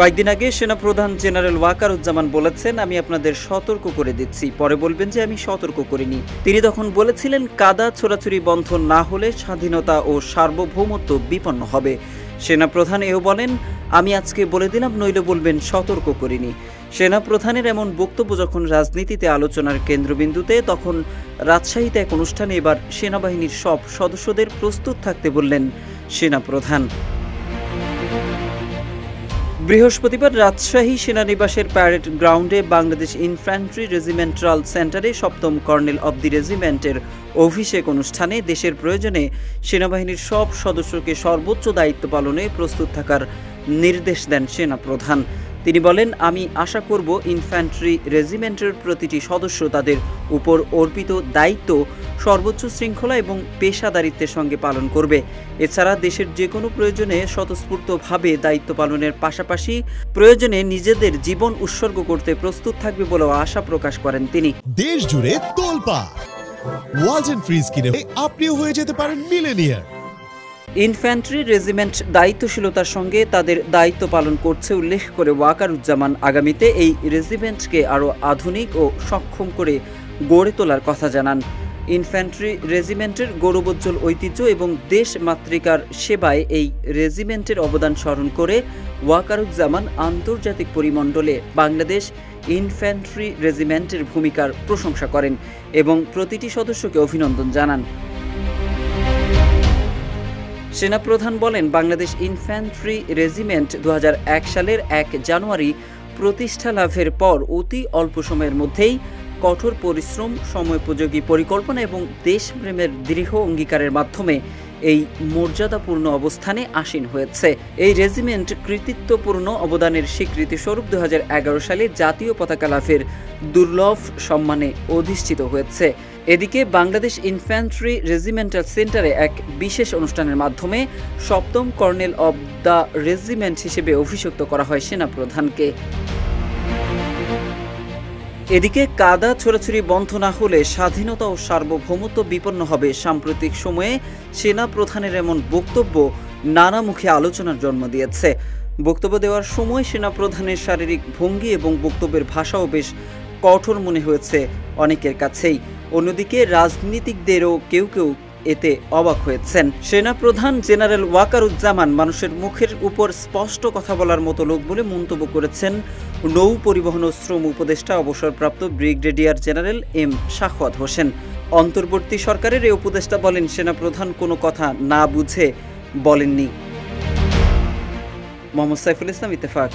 কয়েকদিন আগে সেনাপ্রধান জেনারেল ওয়াকারুজ্জামান বলেছেন, আমি আপনাদের সতর্ক করে দিচ্ছি, পরে বলবেন যে আমি সতর্ক করিনি। তিনি তখন বলেছিলেন, কাদা ছোড়াছুরি বন্ধ না হলে স্বাধীনতা ও সার্বভৌমত্ব বিপন্ন হবে। সেনাপ্রধান এও বলেন, আমি আজকে বলে দিলাম, নইলে বলবেন সতর্ক করিনি। সেনাপ্রধানের এমন বক্তব্য যখন রাজনীতিতে আলোচনার কেন্দ্রবিন্দুতে, তখন রাজশাহীতে এক অনুষ্ঠানে এবার সেনাবাহিনীর সব সদস্যদের প্রস্তুত থাকতে বললেন সেনাপ্রধান। বৃহস্পতিবার রাজশাহী সেনানিবাসের প্যারেড গ্রাউন্ডে বাংলাদেশ ইনফ্যান্ট্রি রেজিমেন্টাল সেন্টারে 7ম কর্নেল অব দি রেজিমেন্টের অভিষেক অনুষ্ঠানে দেশের প্রয়োজনে সেনাবাহিনীর সব সদস্যকে সর্বোচ্চ দায়িত্ব পালনে প্রস্তুত থাকার নির্দেশ দেন সেনাপ্রধান। তিনি বলেন, আমি আশা করব ইনফ্যান্ট্রি রেজিমেন্টের প্রতিটি সদস্য তাদের উপর অর্পিত দায়িত্ব সর্বোচ্চ শৃঙ্খলা এবং পেশাদারিত্বের সঙ্গে পালন করবে। এছাড়া দেশের যে কোনো প্রয়োজনে স্বতঃস্ফূর্তভাবে দায়িত্ব পালনের পাশাপাশি প্রয়োজনে নিজেদের জীবন উৎসর্গ করতে প্রস্তুত থাকবে বলেও আশা প্রকাশ করেন তিনি। দেশ জুড়ে তোলপাড় ওয়ালটন ফ্রিজ কিনে আপনিও হয়ে যেতে পারেন মিলেনিয়ার। ইনফ্যান্ট্রি রেজিমেন্ট দায়িত্বশীলতার সঙ্গে তাদের দায়িত্ব পালন করছে উল্লেখ করে ওয়াকারুজ্জামান আগামীতে এই রেজিমেন্টকে আরও আধুনিক ও সক্ষম করে গড়ে তোলার কথা জানান। ইনফ্যান্ট্রি রেজিমেন্টের গৌরবোজ্জ্বল ঐতিহ্য এবং দেশ মাতৃকার সেবায় এই রেজিমেন্টের অবদান স্মরণ করে ওয়াকারুজ্জামান আন্তর্জাতিক পরিমণ্ডলে বাংলাদেশ ইনফ্যান্ট্রি রেজিমেন্টের ভূমিকার প্রশংসা করেন এবং প্রতিটি সদস্যকে অভিনন্দন জানান। সেনাপ্রধান বলেন, বাংলাদেশ ইনফ্যান্ট্রি রেজিমেন্ট 2001 সালের 1 জানুয়ারি প্রতিষ্ঠা লাভের পর অতি অল্প সময়ের মধ্যেই কঠোর পরিশ্রম, সময়োপযোগী পরিকল্পনা এবং দেশপ্রেমের দৃঢ় অঙ্গীকারের মাধ্যমে এই মর্যাদাপূর্ণ অবস্থানে আসীন হয়েছে। এই রেজিমেন্ট কৃতিত্বপূর্ণ অবদানের স্বীকৃতিস্বরূপ 2011 সালে জাতীয় পতাকা লাভের দুর্লভ সম্মানে অধিষ্ঠিত হয়েছে। এদিকে বাংলাদেশ ইনফ্যান্ট্রি রেজিমেন্টাল সেন্টারে এক বিশেষ অনুষ্ঠানের মাধ্যমে 7ম কর্নেল অব দ্য রেজিমেন্ট হিসেবে অভিষিক্ত করা হয় সেনাপ্রধানকে। এদিকে কাদা ছোড়াছুরি বন্ধ না হলে স্বাধীনতা ও সার্বভৌমত্ব বিপন্ন হবে। সাম্প্রতিক সময়ে সেনাপ্রধানের এমন বক্তব্য নানামুখী আলোচনার জন্ম দিয়েছে। বক্তব্য দেওয়ার সময় সেনাপ্রধানের শারীরিক ভঙ্গি এবং বক্তব্যের ভাষাও বেশ কঠোর মনে হয়েছে অনেকের কাছেই। অন্যদিকে রাজনীতিকদেরও কেউ কেউ এতে অবাক হয়েছেন। সেনাপ্রধান জেনারেল ওয়াকারুজ্জামান মানুষের মুখের উপর স্পষ্ট কথা বলার মতো লোক বলে মন্তব্য করেছেন নৌ পরিবহন ও শ্রম উপদেষ্টা অবসরপ্রাপ্ত brigadier general M Shakhawat Hossain. অন্তর্বর্তী সরকারের এই উপদেষ্টা বলেন, সেনাপ্রধান কোনো কথা না বুঝে বলেননি। মোহাম্মদ সাইফুল ইসলাম, ইত্তেফাক।